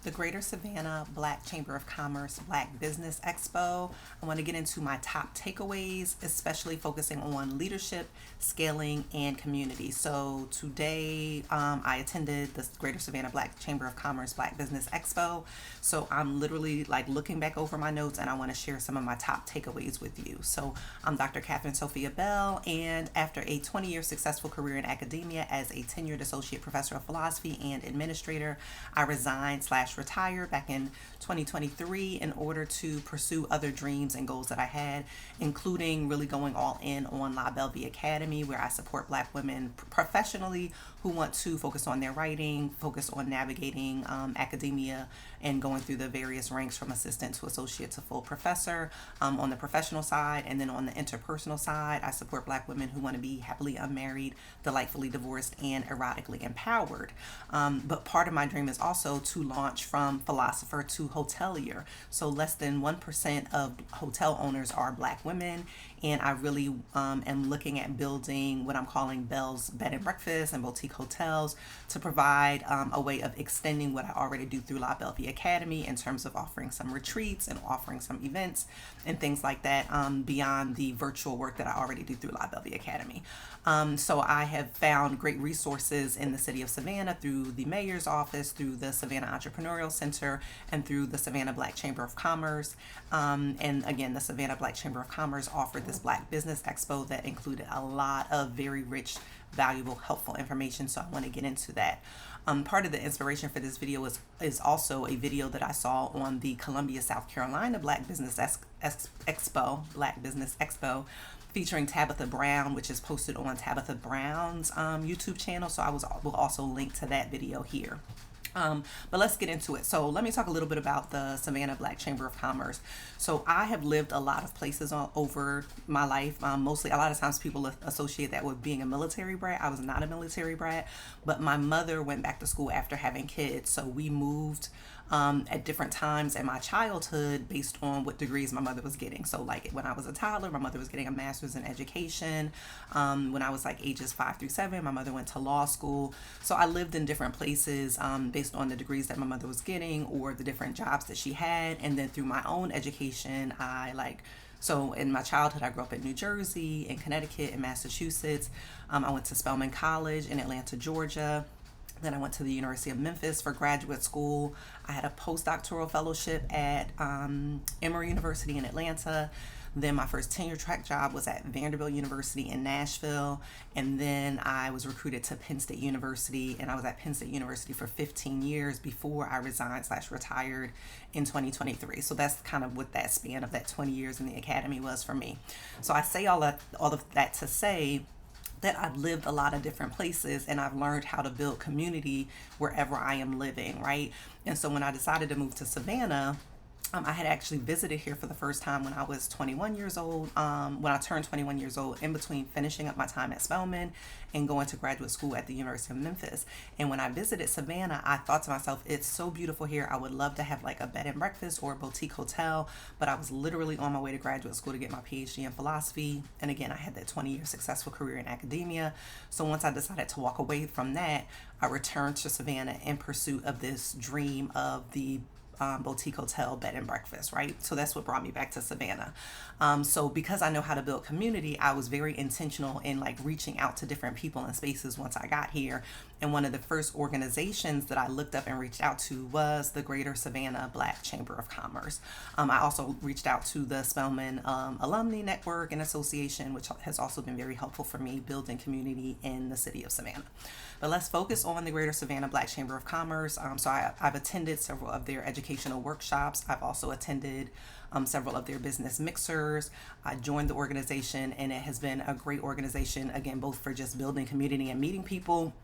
the Greater Savannah Black Chamber of Commerce Black Business Expo. I want to get into my top takeaways, especially focusing on leadership, scaling, and community. So today I attended the Greater Savannah Black Chamber of Commerce Black Business Expo. So I'm literally like looking back over my notes and I want to share some of my top takeaways with you. So I'm Dr. Catherine Sophia Bell, and after a 20-year successful career in academia as a tenured associate professor of philosophy and administrator, I resigned/retired back in 2023 in order to pursue other dreams and goals that I had, including really going all in on Belle Vie Academy, where I support Black women professionally who want to focus on their writing, focus on navigating academia and going through the various ranks from assistant to associate to full professor on the professional side. And then on the interpersonal side, I support Black women who want to be happily unmarried, delightfully divorced, and erotically empowered. But part of my dream is also to launch from philosopher to hotelier. So less than 1% of hotel owners are Black women, and I really am looking at building what I'm calling Belle's Bed and Breakfast and boutique hotels to provide a way of extending what I already do through Belle Vie Academy in terms of offering some retreats and offering some events and things like that beyond the virtual work that I already do through Belle Vie Academy. So I have found great resources in the city of Savannah through the mayor's office, through the Savannah Entrepreneurial Center, and through the Savannah Black Chamber of Commerce. And again, the Savannah Black Chamber of Commerce offered this Black Business Expo that included a lot of very rich, valuable, helpful information. So I want to get into that. Part of the inspiration for this video is also a video that I saw on the Columbia, South Carolina Black Business Expo, featuring Tabitha Brown, which is posted on Tabitha Brown's YouTube channel. So will also link to that video here. But let's get into it. So let me talk a little bit about the Savannah Black Chamber of Commerce. So I have lived a lot of places over my life. Mostly, a lot of times people associate that with being a military brat. I was not a military brat, but my mother went back to school after having kids. So we moved at different times in my childhood based on what degrees my mother was getting. So like when I was a toddler, my mother was getting a master's in education. When I was like ages 5 through 7, my mother went to law school. So I lived in different places based on the degrees that my mother was getting or the different jobs that she had. And then through my own education, so in my childhood, I grew up in New Jersey, in Connecticut, in Massachusetts. I went to Spelman College in Atlanta, Georgia. Then I went to the University of Memphis for graduate school. I had a postdoctoral fellowship at Emory University in Atlanta. Then my first tenure track job was at Vanderbilt University in Nashville. And then I was recruited to Penn State University, and I was at Penn State University for 15 years before I resigned/retired in 2023. So that's kind of what that span of that 20 years in the academy was for me. So I say all of that to say that I've lived a lot of different places and I've learned how to build community wherever I am living, right? And so when I decided to move to Savannah, I had actually visited here for the first time when I was 21 years old, when I turned 21 years old, in between finishing up my time at Spelman and going to graduate school at the University of Memphis. And when I visited Savannah, I thought to myself, it's so beautiful here. I would love to have like a bed and breakfast or a boutique hotel, but I was literally on my way to graduate school to get my PhD in philosophy. And again, I had that 20-year successful career in academia. So once I decided to walk away from that, I returned to Savannah in pursuit of this dream of the boutique hotel bed and breakfast, right? So that's what brought me back to Savannah. So because I know how to build community, I was very intentional in like reaching out to different people and spaces once I got here. And one of the first organizations that I looked up and reached out to was the Greater Savannah Black Chamber of Commerce. I also reached out to the Spelman Alumni Network and Association, which has also been very helpful for me building community in the city of Savannah. But let's focus on the Greater Savannah Black Chamber of Commerce. So I've attended several of their educational workshops. I've also attended several of their business mixers. I joined the organization, and it has been a great organization, again, both for just building community and meeting people,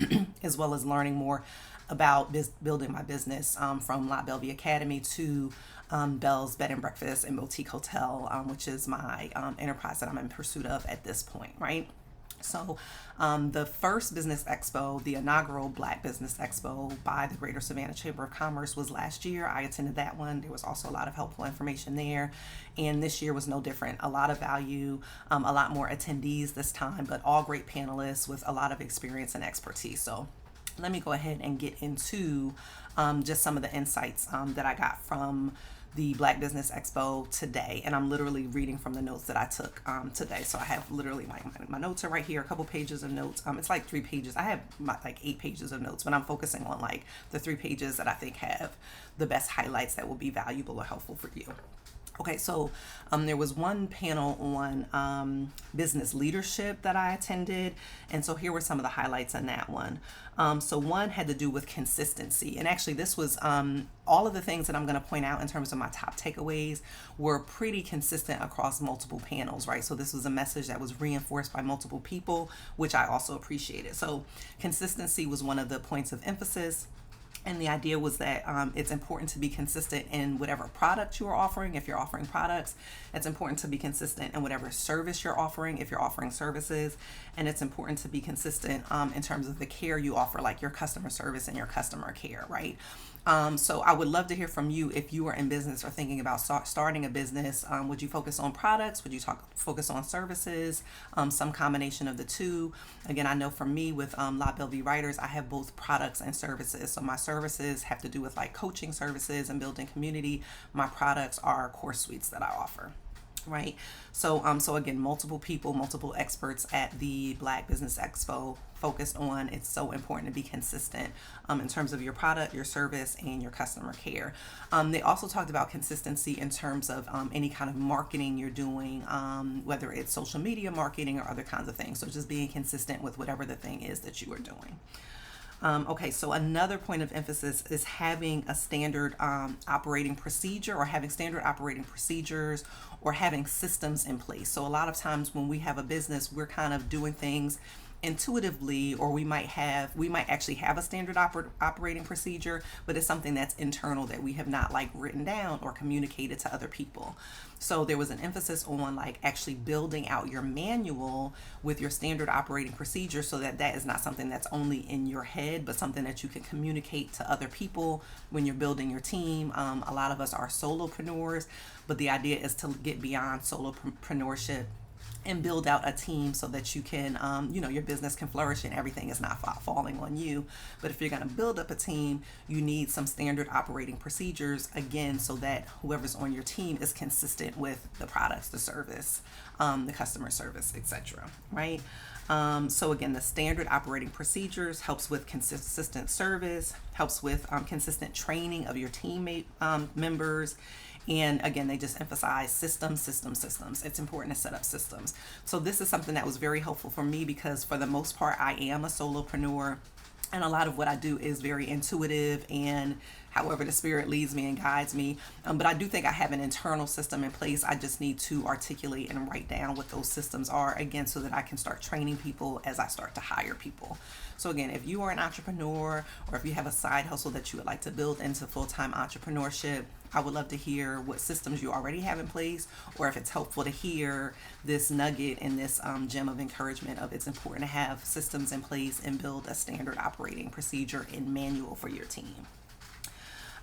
as well as learning more about building my business from Belle Vie Academy to Belle's Bed and Breakfast and Boutique Hotel, which is my enterprise that I'm in pursuit of at this point, right? So the first business expo, the inaugural Black Business Expo by the Greater Savannah Chamber of Commerce, was last year. I attended that one. There was also a lot of helpful information there. And this year was no different. A lot of value, a lot more attendees this time, but all great panelists with a lot of experience and expertise. So let me go ahead and get into just some of the insights that I got from the Black Business Expo today. And I'm literally reading from the notes that I took today. So I have literally my notes are right here, a couple pages of notes. It's like 3 pages. I have like 8 pages of notes, but I'm focusing on like the 3 pages that I think have the best highlights that will be valuable or helpful for you. Okay, so there was one panel on business leadership that I attended, and so here were some of the highlights in that one. So one had to do with consistency, and actually this was all of the things that I'm going to point out in terms of my top takeaways were pretty consistent across multiple panels, right? So this was a message that was reinforced by multiple people, which I also appreciated. So consistency was one of the points of emphasis. And the idea was that it's important to be consistent in whatever product you are offering. If you're offering products, it's important to be consistent in whatever service you're offering, if you're offering services. And it's important to be consistent in terms of the care you offer, like your customer service and your customer care, right? So I would love to hear from you if you are in business or thinking about starting a business. Would you focus on products? Would you focus on services? Some combination of the two. Again, I know for me with Belle Vie Writers, I have both products and services. So my services have to do with like coaching services and building community. My products are course suites that I offer. Right. So again, multiple people, multiple experts at the Black Business Expo focused on it's so important to be consistent in terms of your product, your service, and your customer care. They also talked about consistency in terms of any kind of marketing you're doing, whether it's social media marketing or other kinds of things. So just being consistent with whatever the thing is that you are doing. Okay, so another point of emphasis is having a standard operating procedure or having standard operating procedures or having systems in place. So a lot of times when we have a business, we're kind of doing things intuitively, or we might actually have a standard operating procedure, but it's something that's internal that we have not like written down or communicated to other people. So there was an emphasis on like actually building out your manual with your standard operating procedure so that that is not something that's only in your head, but something that you can communicate to other people when you're building your team. A lot of us are solopreneurs, but the idea is to get beyond solopreneurship and build out a team so that you can, your business can flourish and everything is not falling on you. But if you're going to build up a team, you need some standard operating procedures, again, so that whoever's on your team is consistent with the products, the service, the customer service, etc. Right? So again, the standard operating procedures helps with consistent service, helps with consistent training of your teammate members. And again, they just emphasize systems. It's important to set up systems. So this is something that was very helpful for me because for the most part, I am a solopreneur. And a lot of what I do is very intuitive and however the spirit leads me and guides me. But I do think I have an internal system in place. I just need to articulate and write down what those systems are, again, so that I can start training people as I start to hire people. So again, if you are an entrepreneur or if you have a side hustle that you would like to build into full-time entrepreneurship, I would love to hear what systems you already have in place, or if it's helpful to hear this nugget and this gem of encouragement of it's important to have systems in place and build a standard operating procedure and manual for your team.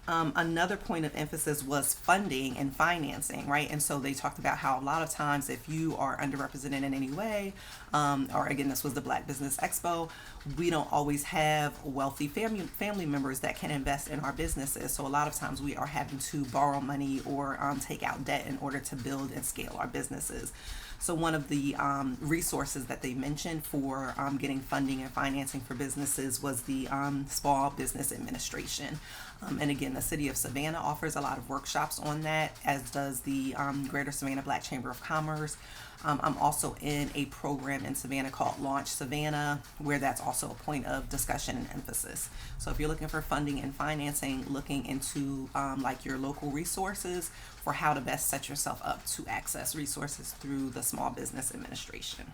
Another point of emphasis was funding and financing, right? And so they talked about how a lot of times if you are underrepresented in any way, or again, this was the Black Business Expo, we don't always have wealthy family members that can invest in our businesses. So a lot of times we are having to borrow money or take out debt in order to build and scale our businesses. So one of the resources that they mentioned for getting funding and financing for businesses was the Small Business Administration. And again, the city of Savannah offers a lot of workshops on that, as does the Greater Savannah Black Chamber of Commerce. I'm also in a program in Savannah called Launch Savannah, where that's also a point of discussion and emphasis. So if you're looking for funding and financing, looking into like your local resources for how to best set yourself up to access resources through the Small Business Administration.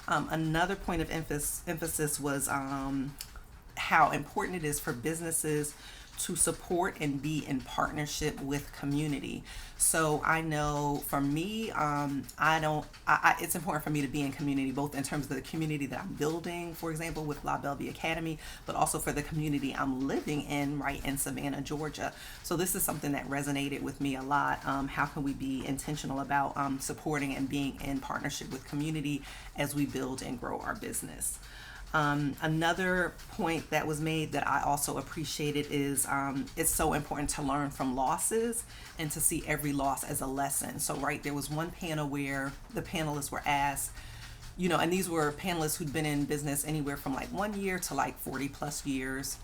Another point of emphasis was how important it is for businesses to support and be in partnership with community. So I know for me, it's important for me to be in community, both in terms of the community that I'm building, for example, with Belle Vie Academy, but also for the community I'm living in, right in Savannah, Georgia. So this is something that resonated with me a lot. How can we be intentional about supporting and being in partnership with community as we build and grow our business? Another point that was made that I also appreciated is it's so important to learn from losses and to see every loss as a lesson. So, right, there was one panel where the panelists were asked, and these were panelists who'd been in business anywhere from like 1 year to like 40 plus years.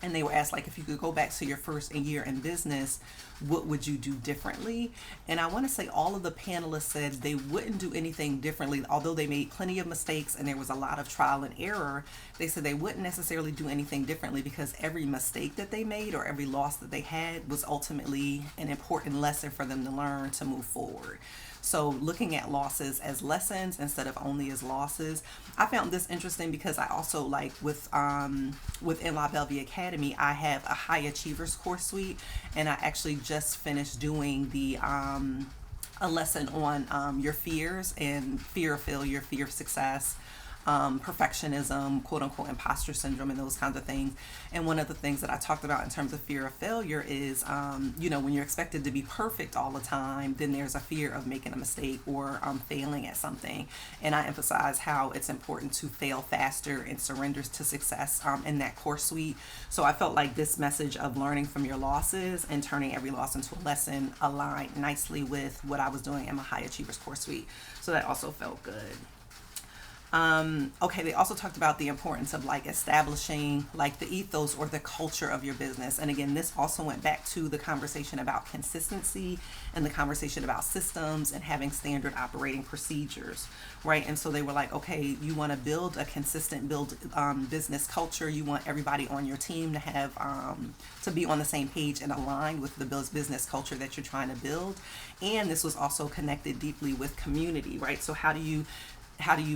And they were asked, like, if you could go back to your first year in business, what would you do differently? And I want to say all of the panelists said they wouldn't do anything differently, although they made plenty of mistakes and there was a lot of trial and error. They said they wouldn't necessarily do anything differently because every mistake that they made or every loss that they had was ultimately an important lesson for them to learn to move forward. So looking at losses as lessons instead of only as losses. I found this interesting because I also like within La Belle Vie Academy, I have a high achievers course suite, and I actually just finished doing the a lesson on your fears and fear of failure, fear of success, perfectionism, quote unquote, imposter syndrome, and those kinds of things. And one of the things that I talked about in terms of fear of failure is, when you're expected to be perfect all the time, then there's a fear of making a mistake or failing at something. And I emphasize how it's important to fail faster and surrender to success in that course suite. So I felt like this message of learning from your losses and turning every loss into a lesson aligned nicely with what I was doing in my High Achievers course suite. So that also felt good. Okay, they also talked about the importance of like establishing like the ethos or the culture of your business. And again, this also went back to the conversation about consistency and the conversation about systems and having standard operating procedures, right? And so they were like, okay, you want to build a consistent business culture. You want everybody on your team to have to be on the same page and aligned with the business culture that you're trying to build. And this was also connected deeply with community, right? So how do you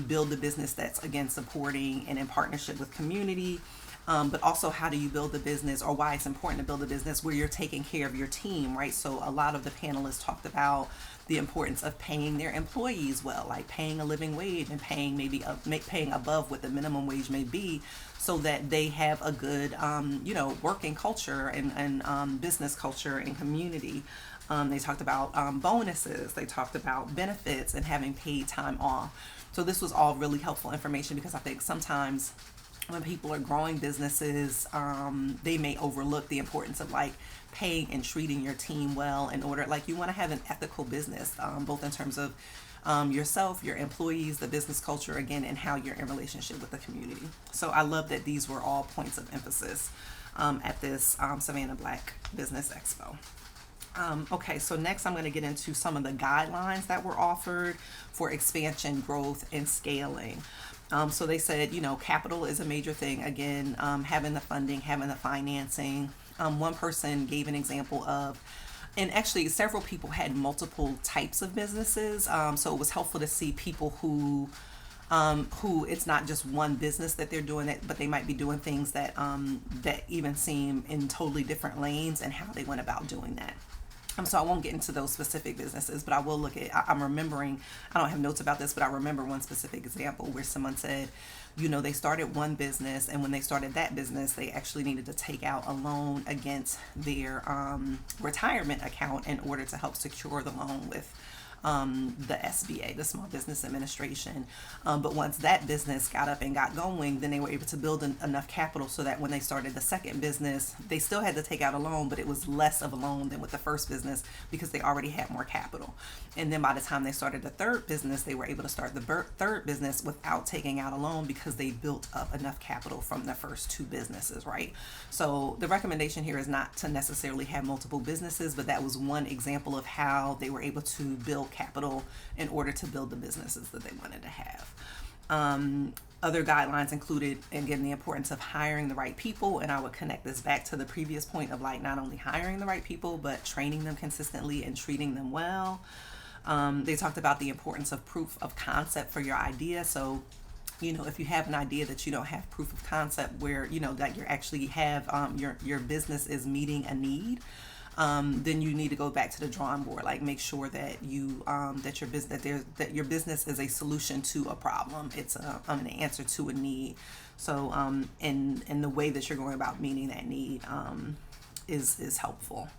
build the business that's, again, supporting and in partnership with community, but also how do you build the business, or why it's important to build a business where you're taking care of your team, right? So a lot of the panelists talked about the importance of paying their employees well, like paying a living wage and paying paying above what the minimum wage may be, so that they have a good working culture and business culture and community. They talked about bonuses. They talked about benefits and having paid time off. So this was all really helpful information, because I think sometimes when people are growing businesses, they may overlook the importance of like paying and treating your team well in order, like, you want to have an ethical business, both in terms of yourself, your employees, the business culture, again, and how you're in relationship with the community. So I love that these were all points of emphasis at this Savannah Black Business Expo. Okay, so next I'm going to get into some of the guidelines that were offered for expansion, growth, and scaling. So they said, capital is a major thing. Again, having the funding, having the financing. One person gave an example of, and actually several people had multiple types of businesses. So it was helpful to see people who it's not just one business that they're doing it, but they might be doing things that even seem in totally different lanes, and how they went about doing that. So I won't get into those specific businesses, but I will look at, I'm remembering, I don't have notes about this, but I remember one specific example where someone said, they started one business, and when they started that business, they actually needed to take out a loan against their retirement account in order to help secure the loan with the SBA, the Small Business Administration. But once that business got up and got going, then they were able to build enough capital so that when they started the second business, they still had to take out a loan, but it was less of a loan than with the first business because they already had more capital. And then by the time they started the third business, they were able to start the third business without taking out a loan because they built up enough capital from the first two businesses, right? So the recommendation here is not to necessarily have multiple businesses, but that was one example of how they were able to build capital in order to build the businesses that they wanted to have. Other guidelines included, again, the importance of hiring the right people, and I would connect this back to the previous point of like not only hiring the right people, but training them consistently and treating them well. They talked about the importance of proof of concept for your idea. So, if you have an idea that you don't have proof of concept where, that you actually have your business is meeting a need, then you need to go back to the drawing board. Like, make sure that you that your business is a solution to a problem. It's an answer to a need. So and the way that you're going about meeting that need is helpful.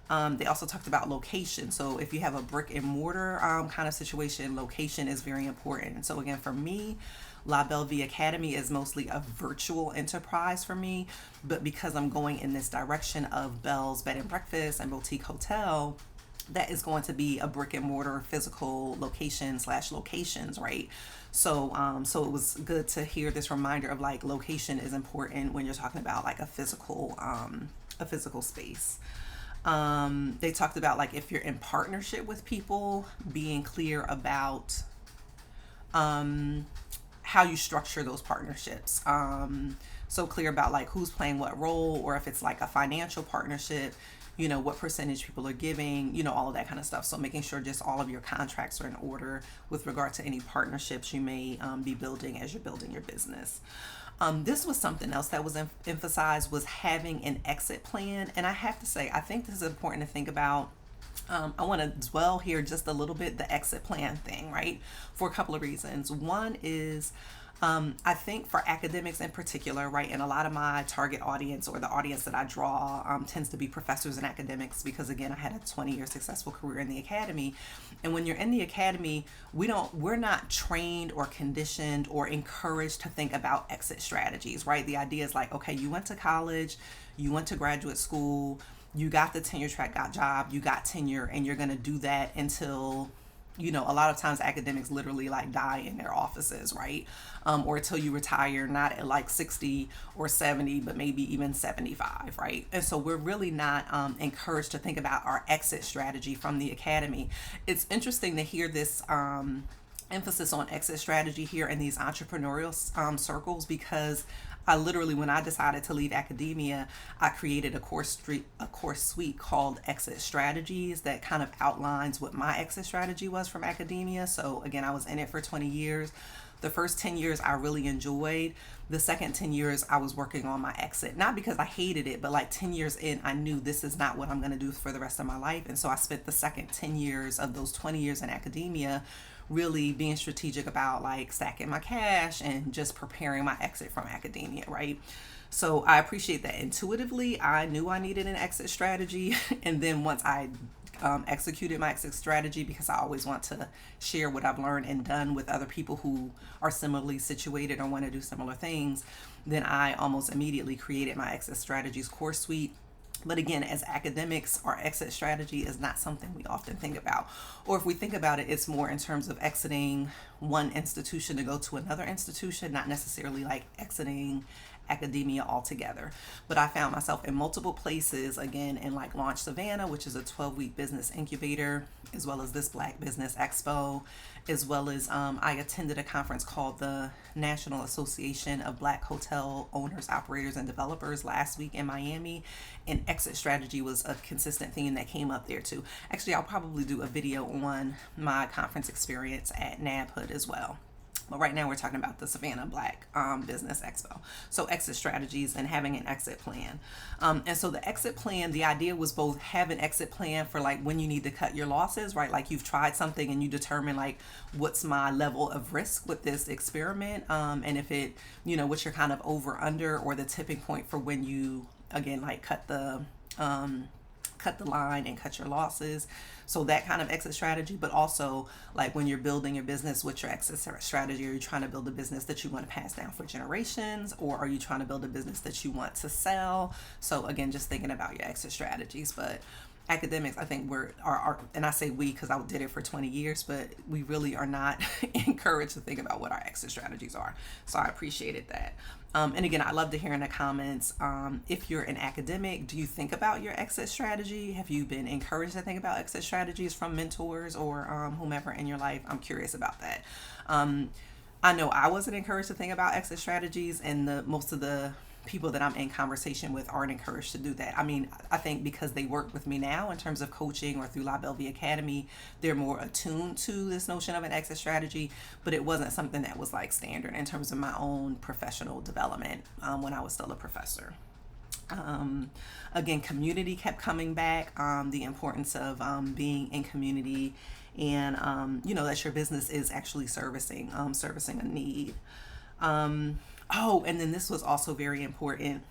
They also talked about location. So if you have a brick and mortar kind of situation, location is very important. So again, for me, Belle Vie Academy is mostly a virtual enterprise for me, but because I'm going in this direction of Belle's Bed and Breakfast and Boutique Hotel, that is going to be a brick and mortar physical location slash locations, right? So it was good to hear this reminder of like location is important when you're talking about like a physical space. They talked about like if you're in partnership with people, being clear about how you structure those partnerships. So clear about like who's playing what role, or if it's like a financial partnership, what percentage people are giving, all of that kind of stuff. So making sure just all of your contracts are in order with regard to any partnerships you may be building as you're building your business. This was something else that was emphasized, was having an exit plan. And I have to say, I think this is important to think about. I want to dwell here just a little bit, the exit plan thing, right? For a couple of reasons. One is, I think for academics in particular, right, and a lot of my target audience, or the audience that I draw, tends to be professors and academics, because again, I had a 20-year successful career in the academy. And when you're in the academy, we're not trained or conditioned or encouraged to think about exit strategies, right? The idea is like, okay, you went to college, you went to graduate school, you got the tenure track, got job, you got tenure, and you're going to do that until, a lot of times academics literally like die in their offices, right? Or until you retire, not at like 60 or 70, but maybe even 75, right? And so we're really not encouraged to think about our exit strategy from the academy. It's interesting to hear this emphasis on exit strategy here in these entrepreneurial circles, because I literally, when I decided to leave academia, I created a course suite called Exit Strategies that kind of outlines what my exit strategy was from academia. So again, I was in it for 20 years. The first 10 years I really enjoyed. The second 10 years I was working on my exit, not because I hated it, but like 10 years in, I knew this is not what I'm going to do for the rest of my life. And so I spent the second 10 years of those 20 years in academia really being strategic about like stacking my cash and just preparing my exit from academia, right? So I appreciate that intuitively I knew I needed an exit strategy. And then once I executed my exit strategy, because I always want to share what I've learned and done with other people who are similarly situated or want to do similar things, then I almost immediately created my exit strategies course suite. But again, as academics, our exit strategy is not something we often think about. Or if we think about it, it's more in terms of exiting one institution to go to another institution, not necessarily like exiting academia altogether. But I found myself in multiple places, again, in like Launch Savannah, which is a 12-week business incubator, as well as this Black Business Expo, as well as I attended a conference called the National Association of Black Hotel Owners, Operators, and Developers last week in Miami, and exit strategy was a consistent theme that came up there too. Actually, I'll probably do a video on my conference experience at NABHOOD as well. But right now we're talking about the Savannah Black Business Expo. So exit strategies and having an exit plan. And so the exit plan, the idea was both have an exit plan for like when you need to cut your losses, right? Like you've tried something and you determine like what's my level of risk with this experiment. And if it, what you're kind of over under, or the tipping point for when you, again, like cut the line and cut your losses. So that kind of exit strategy, but also like when you're building your business, what's your exit strategy? Are you trying to build a business that you want to pass down for generations, or are you trying to build a business that you want to sell? So again, just thinking about your exit strategies. But academics, I think are and I say we because I did it for 20 years, but we really are not encouraged to think about what our exit strategies are. So I appreciated that. And again, I love to hear in the comments, if you're an academic, do you think about your exit strategy? Have you been encouraged to think about exit strategies from mentors or whomever in your life? I'm curious about that. I know I wasn't encouraged to think about exit strategies, and most of the people that I'm in conversation with aren't encouraged to do that. I mean, I think because they work with me now in terms of coaching or through Belle Vie Academy, they're more attuned to this notion of an exit strategy, but it wasn't something that was like standard in terms of my own professional development when I was still a professor. Again, community kept coming back, the importance of being in community, and that your business is actually servicing a need. And then this was also very important.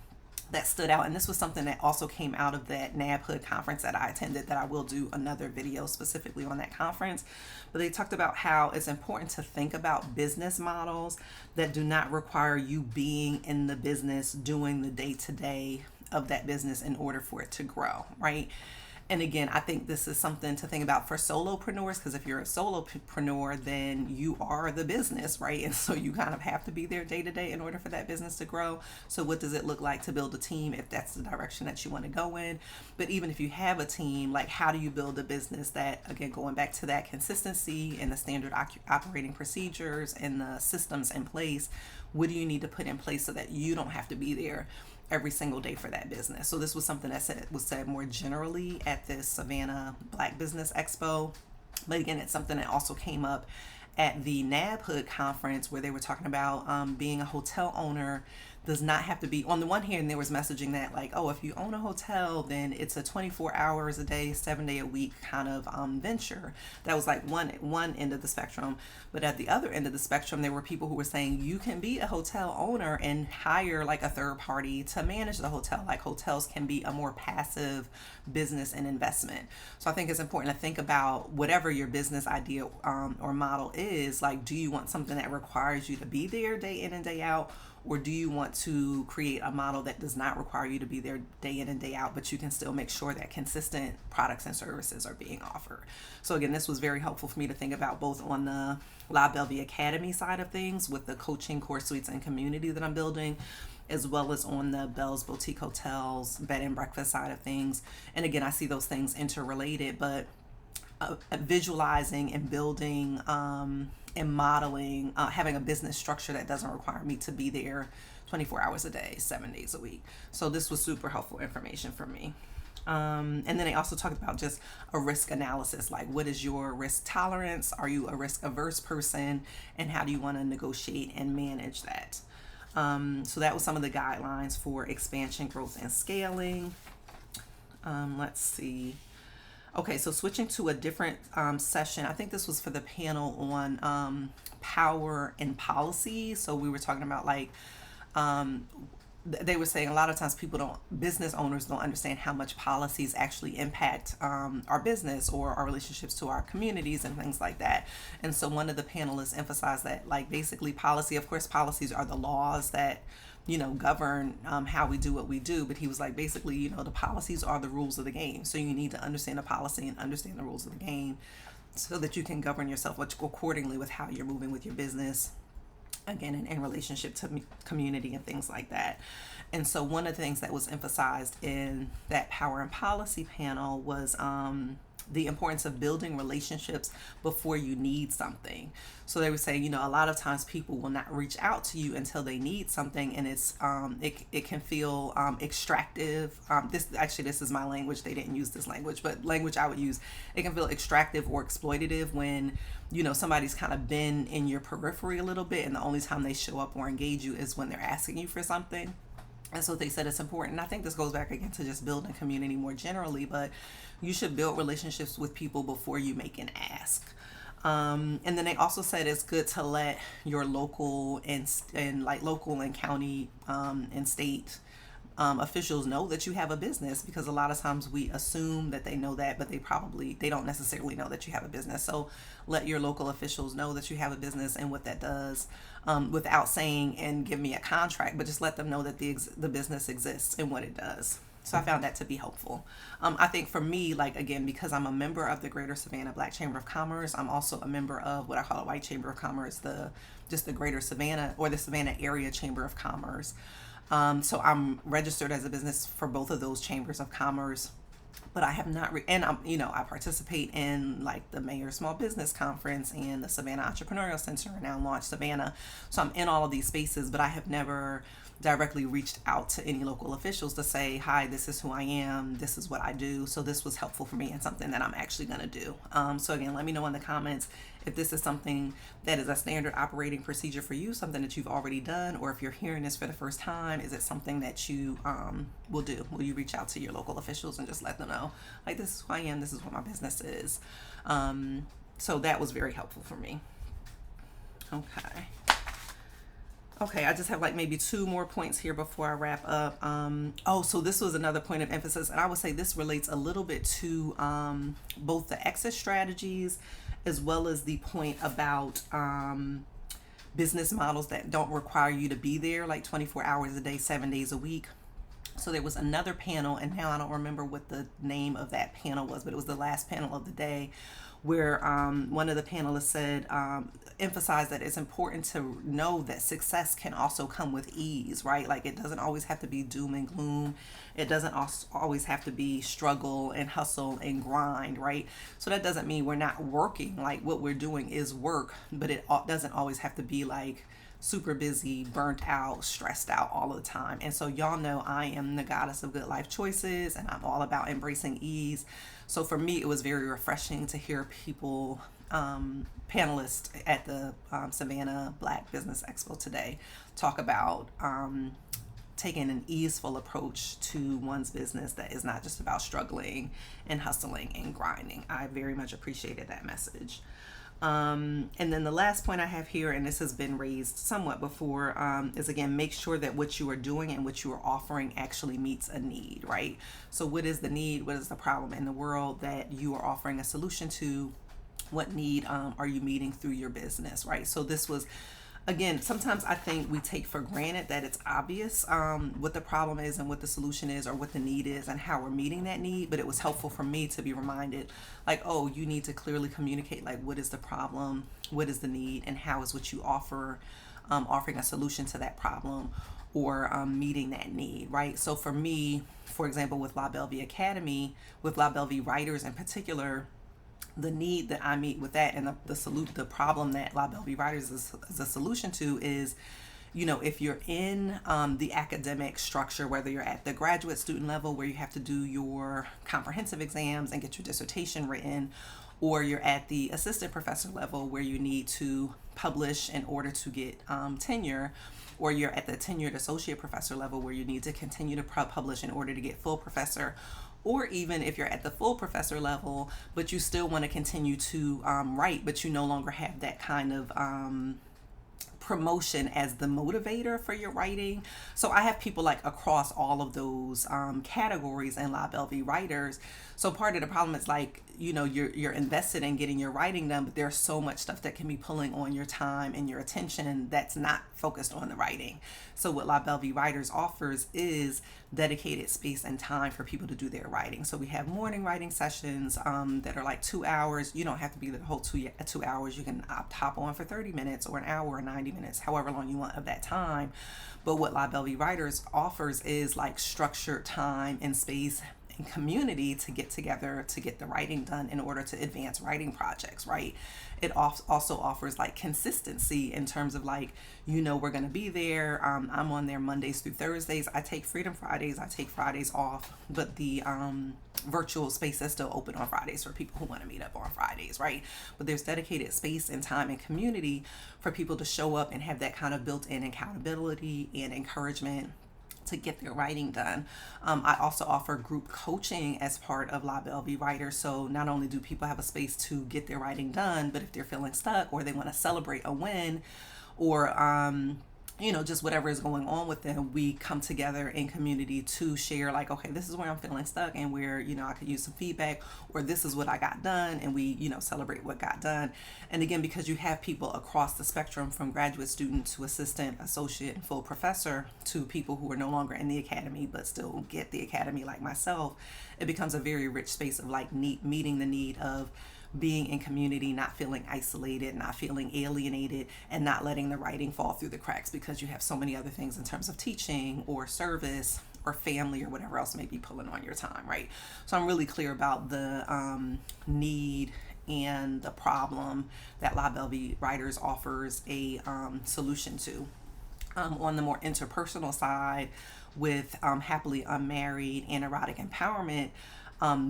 that stood out. And this was something that also came out of that NABHOOD conference that I attended, that I will do another video specifically on that conference. But they talked about how it's important to think about business models that do not require you being in the business, doing the day-to-day of that business in order for it to grow, right? And again, I think this is something to think about for solopreneurs, because if you're a solopreneur, then you are the business, right? And so you kind of have to be there day to day in order for that business to grow. So what does it look like to build a team if that's the direction that you want to go in? But even if you have a team, like, how do you build a business that, again, going back to that consistency and the standard operating procedures and the systems in place, what do you need to put in place so that you don't have to be there every single day for that business? So this was something that was said more generally at this Savannah Black Business Expo. But again, it's something that also came up at the NABHOOD conference, where they were talking about being a hotel owner does not have to be, on the one hand, there was messaging that, like, oh, if you own a hotel, then it's a 24 hours a day, 7 day a week kind of venture. That was like one end of the spectrum. But at the other end of the spectrum, there were people who were saying you can be a hotel owner and hire like a third party to manage the hotel. Like, hotels can be a more passive business and investment. So I think it's important to think about whatever your business idea or model is. Like, do you want something that requires you to be there day in and day out? Or do you want to create a model that does not require you to be there day in and day out, but you can still make sure that consistent products and services are being offered? So again, this was very helpful for me to think about, both on the Belle Vie Academy side of things with the coaching course suites and community that I'm building, as well as on the Belle's Boutique Hotels, bed and breakfast side of things. And again, I see those things interrelated, but visualizing and building and modeling, having a business structure that doesn't require me to be there 24 hours a day, 7 days a week. So this was super helpful information for me. And then they also talked about just a risk analysis, like, what is your risk tolerance? Are you a risk averse person? And how do you want to negotiate and manage that? So that was some of the guidelines for expansion, growth, and scaling. Let's see. Okay, so switching to a different session, I think this was for the panel on power and policy. So we were talking about, like, they were saying a lot of times business owners don't understand how much policies actually impact our business or our relationships to our communities and things like that. And so one of the panelists emphasized that, like, basically policies are the laws that govern how we do what we do. But he was like, basically, the policies are the rules of the game. So you need to understand the policy and understand the rules of the game so that you can govern yourself accordingly with how you're moving with your business, again, in relationship to community and things like that. And so one of the things that was emphasized in that power and policy panel was the importance of building relationships before you need something. So they were saying, a lot of times people will not reach out to you until they need something, and it's it can feel extractive. This is my language. They didn't use this language, but language I would use. It can feel extractive or exploitative when somebody's kind of been in your periphery a little bit, and the only time they show up or engage you is when they're asking you for something. And so they said it's important. And I think this goes back again to just building community more generally, but you should build relationships with people before you make an ask. And then they also said it's good to let your local and local and county and state officials know that you have a business, because a lot of times we assume that they know that, but they don't necessarily know that you have a business. So let your local officials know that you have a business and what that does, without saying and give me a contract, but just let them know that the business exists and what it does. So I found that to be helpful. I think for me, like, again, because I'm a member of the Greater Savannah Black Chamber of Commerce, I'm also a member of what I call a White Chamber of Commerce, the Greater Savannah or the Savannah Area Chamber of Commerce. So I'm registered as a business for both of those chambers of commerce, but I have not, and I participate in like the Mayor Small Business Conference and the Savannah Entrepreneurial Center, and now Launch Savannah. So I'm in all of these spaces, but I have never directly reached out to any local officials to say, hi, this is who I am, this is what I do. So this was helpful for me and something that I'm actually going to do. So again, let me know in the comments if this is something that is a standard operating procedure for you, something that you've already done, or if you're hearing this for the first time, is it something that you will do? Will you reach out to your local officials and just let them know, like, this is who I am, this is what my business is? So that was very helpful for me. Okay. Okay, I just have like maybe two more points here before I wrap up. So this was another point of emphasis, and I would say this relates a little bit to both the exit strategies as well as the point about business models that don't require you to be there like 24 hours a day, 7 days a week. So there was another panel, and now I don't remember what the name of that panel was, but it was the last panel of the day, where one of the panelists said, emphasized that it's important to know that success can also come with ease, right? Like it doesn't always have to be doom and gloom. It doesn't always have to be struggle and hustle and grind, right? So that doesn't mean we're not working. Like what we're doing is work, but it doesn't always have to be like super busy, burnt out, stressed out all the time. And so y'all know I am the goddess of good life choices, and I'm all about embracing ease. So for me, it was very refreshing to hear people, panelists at the Savannah Black Business Expo today, talk about taking an easeful approach to one's business that is not just about struggling and hustling and grinding. I very much appreciated that message. And then the last point I have here, and this has been raised somewhat before, is again, make sure that what you are doing and what you are offering actually meets a need, right? So what is the need? What is the problem in the world that you are offering a solution to? What need are you meeting through your business, right? So this was, again, sometimes I think we take for granted that it's obvious what the problem is and what the solution is or what the need is and how we're meeting that need. But it was helpful for me to be reminded, like, oh, you need to clearly communicate, like, what is the problem, what is the need, and how is what you offer offering a solution to that problem or meeting that need, right? So for me, for example, with Belle Vie Academy, with Belle Vie writers in particular, the need that I meet with that and the problem that Belle Vie Writers is a solution to is, if you're in the academic structure, whether you're at the graduate student level where you have to do your comprehensive exams and get your dissertation written, or you're at the assistant professor level where you need to publish in order to get tenure, or you're at the tenured associate professor level where you need to continue to publish in order to get full professor, or even if you're at the full professor level, but you still want to continue to write, but you no longer have that kind of promotion as the motivator for your writing. So I have people like across all of those categories in Belle Vie Writers. So part of the problem is like, you're invested in getting your writing done, but there's so much stuff that can be pulling on your time and your attention that's not focused on the writing. So what Belle Vie Writers offers is dedicated space and time for people to do their writing. So we have morning writing sessions that are like 2 hours. You don't have to be the whole 2 hours. You can hop on for 30 minutes or an hour or 90 minutes, however long you want of that time. But what Belle Vie Writers offers is like structured time and space and community to get together to get the writing done in order to advance writing projects, right? It also offers like consistency in terms of like, we're going to be there. I'm on there Mondays through Thursdays. I take Freedom Fridays. I take Fridays off, but the virtual space is still open on Fridays for people who want to meet up on Fridays, right? But there's dedicated space and time and community for people to show up and have that kind of built-in accountability and encouragement to get their writing done. I also offer group coaching as part of Belle Vie Writers. So not only do people have a space to get their writing done, but if they're feeling stuck or they want to celebrate a win or just whatever is going on with them, we come together in community to share like, okay, this is where I'm feeling stuck and where, I could use some feedback, or this is what I got done, and we, celebrate what got done. And again, because you have people across the spectrum from graduate student to assistant, associate, and full professor to people who are no longer in the academy but still get the academy like myself, it becomes a very rich space of like meeting the need of being in community, not feeling isolated, not feeling alienated, and not letting the writing fall through the cracks because you have so many other things in terms of teaching or service or family or whatever else may be pulling on your time, right? So I'm really clear about the need and the problem that Belle Vie Writers offers a solution to. On the more interpersonal side with happily unmarried and erotic empowerment,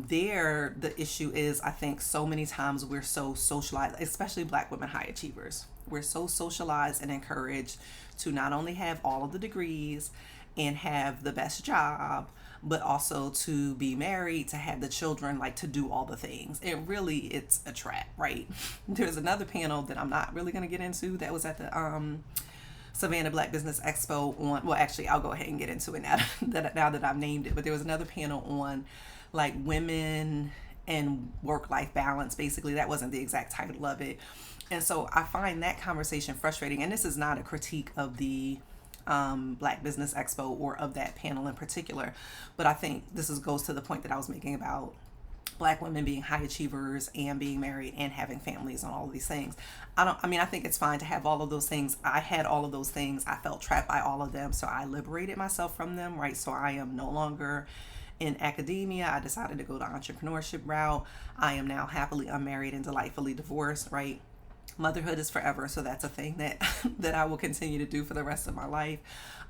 there the issue is, I think so many times we're so socialized, especially Black women high achievers. We're so socialized and encouraged to not only have all of the degrees and have the best job, but also to be married, to have the children, like to do all the things. It's a trap, right? There's another panel that I'm not really going to get into that was at the Savannah Black Business Expo on, well, actually, I'll go ahead and get into it now that I've named it, but there was another panel on like women and work-life balance. Basically, that wasn't the exact title of it. And so I find that conversation frustrating. And this is not a critique of the Black Business Expo or of that panel in particular, but I think goes to the point that I was making about Black women being high achievers and being married and having families and all of these things. I think it's fine to have all of those things. I had all of those things. I felt trapped by all of them. So I liberated myself from them, right? So I am no longer in academia. I decided to go the entrepreneurship route. I am now happily unmarried and delightfully divorced, right? Motherhood is forever, so that's a thing that that I will continue to do for the rest of my life.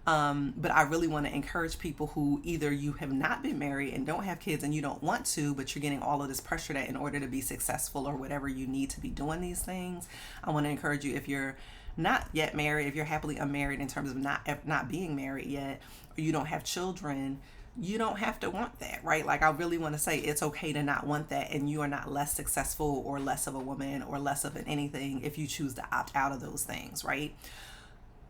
But I really want to encourage people who either you have not been married and don't have kids and you don't want to, but you're getting all of this pressure that in order to be successful or whatever you need to be doing these things. I want to encourage you, if you're not yet married, if you're happily unmarried in terms of not being married yet, or you don't have children, you don't have to want that, right? Like, I really want to say it's okay to not want that, and you are not less successful or less of a woman or less of an anything if you choose to opt out of those things, right?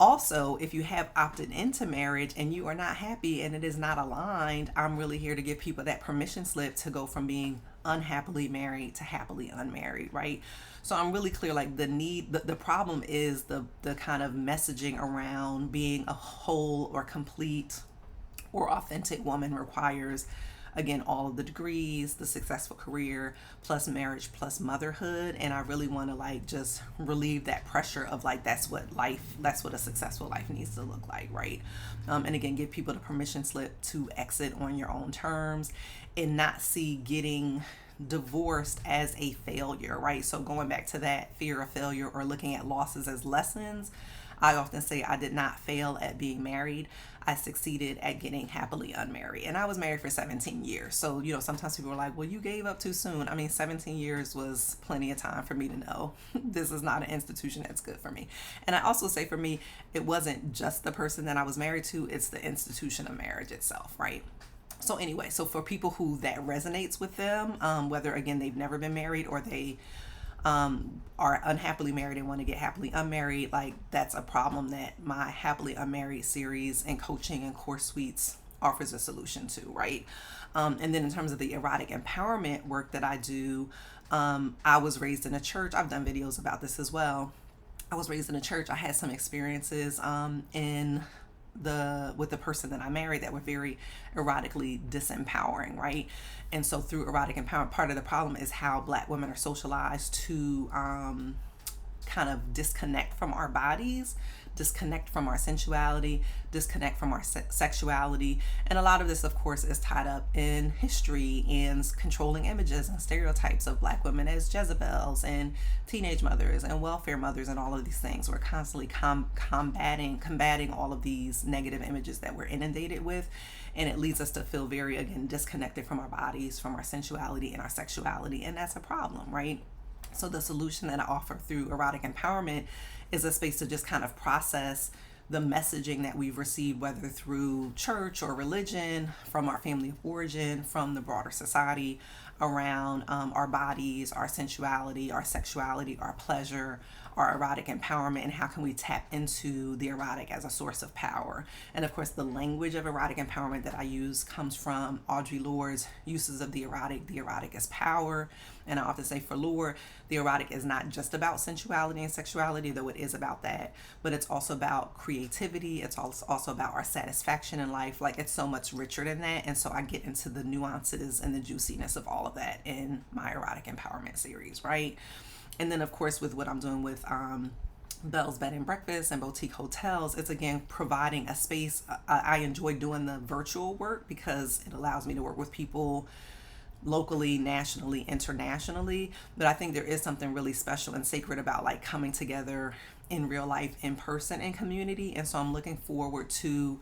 Also, if you have opted into marriage and you are not happy and it is not aligned, I'm really here to give people that permission slip to go from being unhappily married to happily unmarried, right? So I'm really clear, like the problem is the kind of messaging around being a whole or complete or authentic woman requires, again, all of the degrees, the successful career, plus marriage, plus motherhood. And I really want to like just relieve that pressure of like, that's what a successful life needs to look like, right? And again, give people the permission slip to exit on your own terms and not see getting divorced as a failure, right? So going back to that fear of failure or looking at losses as lessons, I often say I did not fail at being married. I succeeded at getting happily unmarried. And I was married for 17 years. So, sometimes people are like, well, you gave up too soon. I mean, 17 years was plenty of time for me to know this is not an institution that's good for me. And I also say for me, it wasn't just the person that I was married to, it's the institution of marriage itself, right? So anyway, so for people who that resonates with them, whether, again, they've never been married or they are unhappily married and want to get happily unmarried, like that's a problem that my Happily Unmarried series and coaching and course suites offers a solution to, right? And then in terms of the erotic empowerment work that I do, I was raised in a church. I've done videos about this as well. I was raised in a church. I had some experiences with the person that I married that were very erotically disempowering, right? And so through erotic empowerment, part of the problem is how Black women are socialized to kind of disconnect from our bodies, disconnect from our sensuality, disconnect from our sexuality. And a lot of this, of course, is tied up in history and controlling images and stereotypes of Black women as Jezebels and teenage mothers and welfare mothers and all of these things. We're constantly combating all of these negative images that we're inundated with. And it leads us to feel very, again, disconnected from our bodies, from our sensuality and our sexuality. And that's a problem, right? So the solution that I offer through erotic empowerment is a space to just kind of process the messaging that we've received, whether through church or religion, from our family of origin, from the broader society, around our bodies, our sensuality, our sexuality, our pleasure, our erotic empowerment, and how can we tap into the erotic as a source of power. And of course, the language of erotic empowerment that I use comes from Audre Lorde's uses of the erotic. The erotic is power. And I often say for Lorde, the erotic is not just about sensuality and sexuality, though it is about that, but it's also about creativity. It's also about our satisfaction in life. Like, it's so much richer than that. And so I get into the nuances and the juiciness of all of that in my erotic empowerment series, right? And then, of course, with what I'm doing with Belle's Bed and Breakfast and Boutique Hotels, it's, again, providing a space. I enjoy doing the virtual work because it allows me to work with people locally, nationally, internationally. But I think there is something really special and sacred about like coming together in real life, in person, in community. And so I'm looking forward to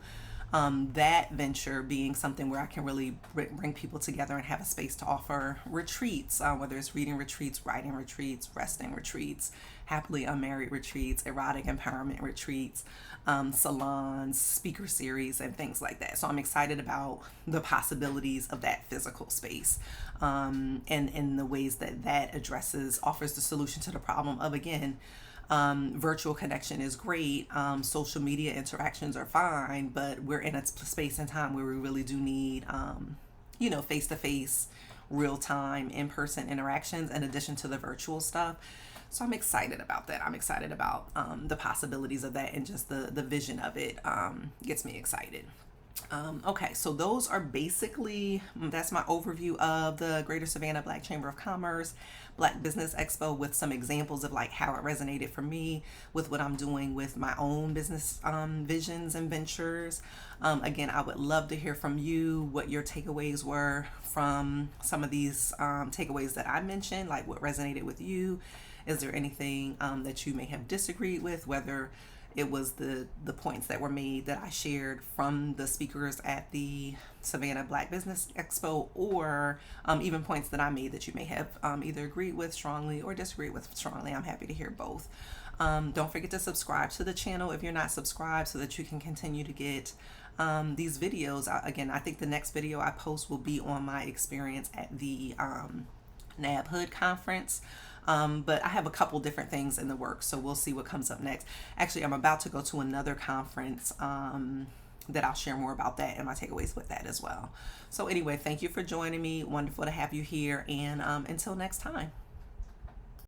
that venture being something where I can really bring people together and have a space to offer retreats, whether it's reading retreats, writing retreats, resting retreats, happily unmarried retreats, erotic empowerment retreats, salons, speaker series, and things like that. So I'm excited about the possibilities of that physical space, and in the ways that offers the solution to the problem of, again, Virtual connection is great. Social media interactions are fine, but we're in a space and time where we really do need, face to face, real time, in person interactions in addition to the virtual stuff. So I'm excited about that. I'm excited about the possibilities of that, and just the vision of it gets me excited. Okay, so those are basically, that's my overview of the Greater Savannah Black Chamber of Commerce Black Business Expo, with some examples of like how it resonated for me with what I'm doing with my own business visions and ventures. Again, I would love to hear from you what your takeaways were from some of these takeaways that I mentioned, like what resonated with you. Is there anything that you may have disagreed with, whether it was the points that were made that I shared from the speakers at the Savannah Black Business Expo, or even points that I made that you may have either agreed with strongly or disagreed with strongly. I'm happy to hear both. Don't forget to subscribe to the channel if you're not subscribed, so that you can continue to get these videos. Again, I think the next video I post will be on my experience at the NAB Hood conference. But I have a couple different things in the works, so we'll see what comes up next. Actually, I'm about to go to another conference that I'll share more about that and my takeaways with that as well. So anyway, thank you for joining me. Wonderful to have you here, and until next time.